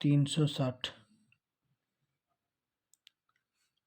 360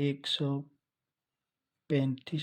135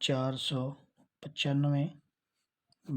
495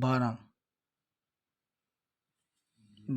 12،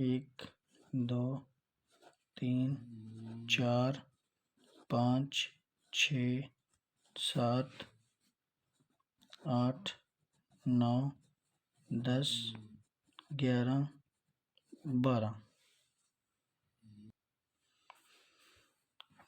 1 2 3 4 5 6 7 8 9 10 11 12،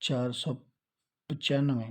495۔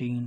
3،